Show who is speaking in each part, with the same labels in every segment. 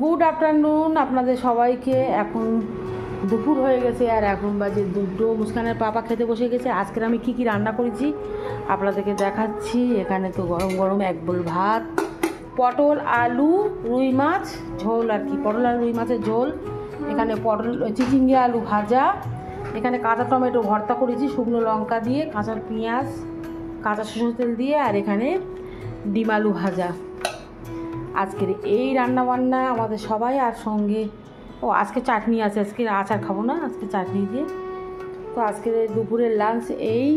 Speaker 1: Good afternoon আপনাদের সবাইকে। এখন দুপুর হয়ে গেছে আর এখন বাজে 2টো। মুস্কানের পাপা খেতে বসে গেছে। আজকের আমি কি রান্না করেছি আপনাদেরকে দেখাচ্ছি। এখানে তো গরম গরম 1 বোল ভাত, পটল আলু রুই মাছ ঝোল আর কি, পটল আর রুই মাছের ঝোল। এখানে পটল চিচিঙ্গে আলু ভাজা, এখানে কাঁচা টমেটো ভর্তা করেছি শুকনো লঙ্কা দিয়ে, কাঁচা পেঁয়াজ, কাঁচা সরষের তেল দিয়ে, আর এখানে ডিম আলু ভাজা। আজকের এই রান্না বান্না আমাদের সবাই। আর সঙ্গে আজকে চাটনি আছে, আজকে আচার খাবো না, আজকে চাটনি দিয়ে। তো আজকের দুপুরের লাঞ্চ এই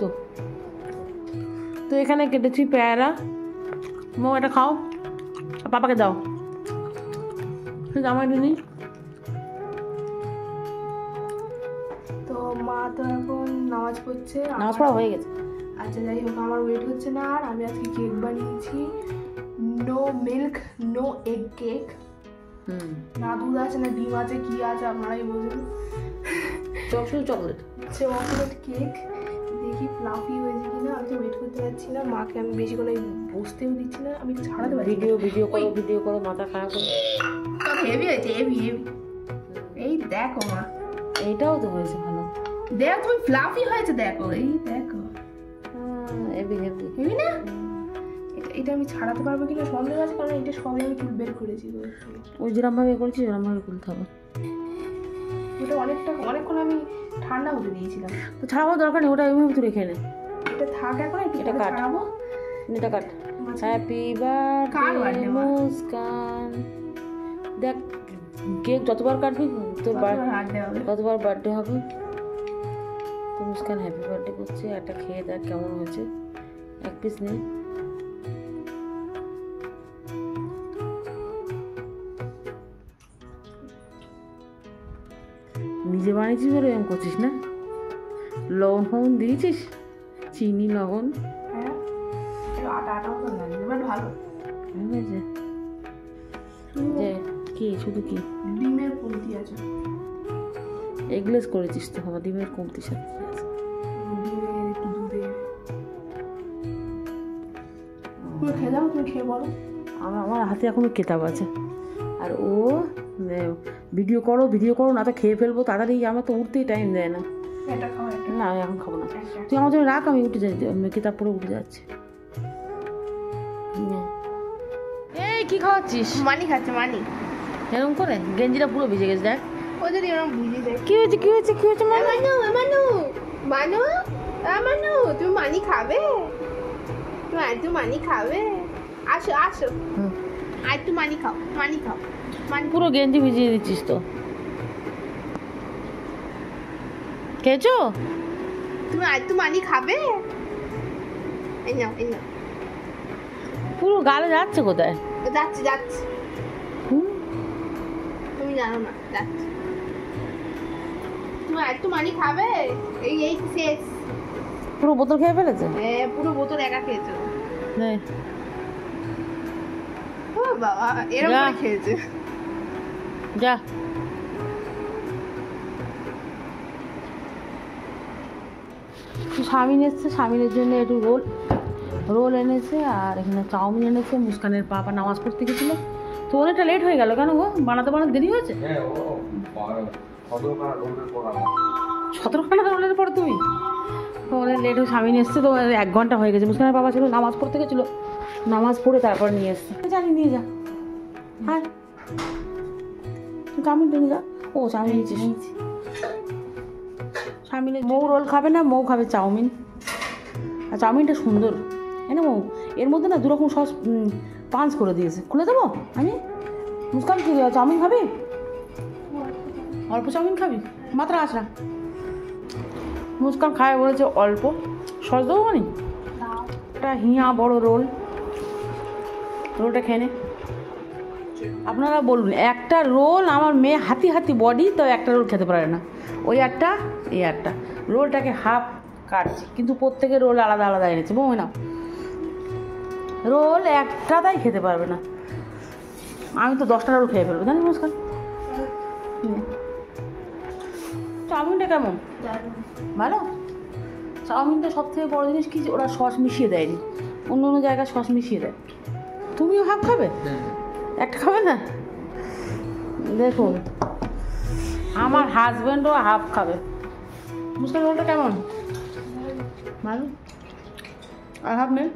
Speaker 1: তো। তো এখানে কেটেছি পেয়ারা। মো এটা খাও, পাপাকে দাও, আমার নেই।
Speaker 2: তো মা তো এখন নামাজ পড়ছে,
Speaker 1: নামাজ পড়া হয়ে গেছে।
Speaker 2: আচ্ছা যাই হোক, আমার ওয়েট হচ্ছে না। আর আমি আজকে কেক বানিয়েছি, no milk no egg cake. না দুধ আছে না ডিম আছে, কি আছে আপনারাই বোঝেন।
Speaker 1: Chocolate
Speaker 2: cake. দেখি ফ্লাফি হয়েছে কিনা। আমি তো ওয়েট করতে পারছি না, মাকে আমি বেশি করে বসতেও দিচ্ছি না, আমি একটু ছাড়াতে পারি।
Speaker 1: ভিডিও করো মাথা খারাপ করে।
Speaker 2: হেভি হয়েছে, হেভি। এই দেখো মা,
Speaker 1: এইটাও তো হয়েছে ভালো।
Speaker 2: দেখো তুমি ফ্লাফি হয়েছে, দেখো এই দেখো।
Speaker 1: হেভি
Speaker 2: না এটা আমি ছাড়াতে পারবো কিনা সন্দেহ আছে, কারণ এটা সবই আমি বের করেছি।
Speaker 1: ওই যেরকমভাবে করেছি সেরকমভাবে খুলতে হবে।
Speaker 2: ওটা অনেকক্ষণ আমি ঠান্ডা হতে দিয়েছিলাম।
Speaker 1: তো ছাড়াবো দরকার নেই, ওটা এইভাবে তুলে খেয়ে নে।
Speaker 2: এটা থাক এখন,
Speaker 1: এটা কাটাবো, এটা কাট। Happy birthday Muskan. দেখ কেক যতবার কাটবি তোর ততবার বার্থডে হবে। তো মুস্কান হ্যাপি বার্থডে করছে। একটা খেয়ে দেখ কেমন হয়েছে, 1 পিস নে। নিজে বানিয়েছিস বলে এরকম করছিস না? লবণ ফবণ দিয়েছিস, চিনি লবণ।
Speaker 2: হ্যাঁ ভালো
Speaker 1: হয়েছে। যে কি শুধু কি
Speaker 2: ডিমের কমতি আছে,
Speaker 1: এগলেস করেছিস তো? আমার ডিমের কমতির সাথে কি আছে?
Speaker 2: ডিমের একটু দুধে পুরো খেয়ে যাবো। তুমি খেয়ে বলো।
Speaker 1: আমার হাতে এখনো কেতাব আছে। আর ও ভিডিও করো না তো খেয়ে ফেলবো তাড়াতাড়ি। আমার তো উঠতেই টাইম দেয় না। না আমি এখন খাবো না, তুই আমার জন্য রাখ, আমি উঠে যাই, কিতাব পড়ে উঠে যাচ্ছি। এই কি খাওয়াচ্ছিস?
Speaker 2: মানি খাচ্ছে, মানি
Speaker 1: এরকম করে গেঞ্জিটা পুরো ভিজে গেছে। দেখ
Speaker 2: ও যদি এরকম ভিজে দেয়।
Speaker 1: কি হয়েছে
Speaker 2: মানু তুমি মানি খাবে? তুমি আর তুমি মানি খাবে? আসো আর তুমি মানি খাও।
Speaker 1: পুরো গেঞ্জি ভিজিয়ে দিচ্ছিস তো। খেয়েছো?
Speaker 2: তুমি আর তুমি মানি খাবে? এই নাও
Speaker 1: পুরো গালে যাচ্ছে। কোথায়
Speaker 2: যাচ্ছে তুমি জানো না, যাচ্ছে। তুমি আর তুমি মানি খাবে? এই শেষ।
Speaker 1: পুরো বোতল খেয়ে ফেলেছে?
Speaker 2: হ্যাঁ পুরো বোতল একা খেয়েছো। ও বাবা এরকম খেয়েছে।
Speaker 1: যা স্বামীন এসছে, স্বামীনের জন্য একটু রোল এনেছে, আর এখানে চাউমিন এনেছে। মুস্কানের পাপা নামাজ পড়তে গেছিলো, তো অনেকটা লেট হয়ে গেল। কেন গো, বানাতে দেরি হয়েছে? 17খানা রোলের পর তুমি তো অনেক লেট হয়ে স্বামীন এসছে, তো 1 ঘন্টা হয়ে গেছে। মুস্কানের বাবা ছিল নামাজ পড়তে গেছিলো, নামাজ পড়ে তারপর নিয়ে এসছে। জানি নিয়ে যা। হ্যাঁ চাউমিন নিয়ে যা। ও চাউমিন নিয়েছিস? স্বামীনের মৌ রোল খাবে না, মৌ খাবে চাউমিন। আর চাউমিনটা সুন্দর মৌ, এর মধ্যে না 2 রকম সস পাঞ্চ করে দিয়েছে। খুলে দেবো আমি? মুস্কান কি চাউমিন খাবি? অল্প চাউমিন খাবি? মাত্র 8 না। মুস্কান খায় বলেছে অল্প। সস দেবো মানে একটা হিয়া বড় রোলটা খেয়ে নে। আপনারা বলুন, একটা রোল আমার মেয়ে হাতি বডি, তো একটা রোল খেতে পারে না। ওই একটা এই একটা রোলটাকে হাফ কাটছি, কিন্তু প্রত্যেকের রোল আলাদা আলাদা এনেছে। বউ না রোল একটাই খেতে পারবে না, আমি তো 10টা রোল খেয়ে ফেলবো, জানি মুস্কান। চাউমিনটা কেমন? ভালো। চাউমিনটা সবথেকে বড় জিনিস কি, ওরা সস মিশিয়ে দেয়নি। অন্য অন্য জায়গায় সস মিশিয়ে দেয়। তুমিও হাফ খাবে? একটা খাবে না? দেখুন আমার হাজব্যান্ডও হাফ খাবে। মুসকান রোলটা কেমন? ভালো? আর হাফ নেই?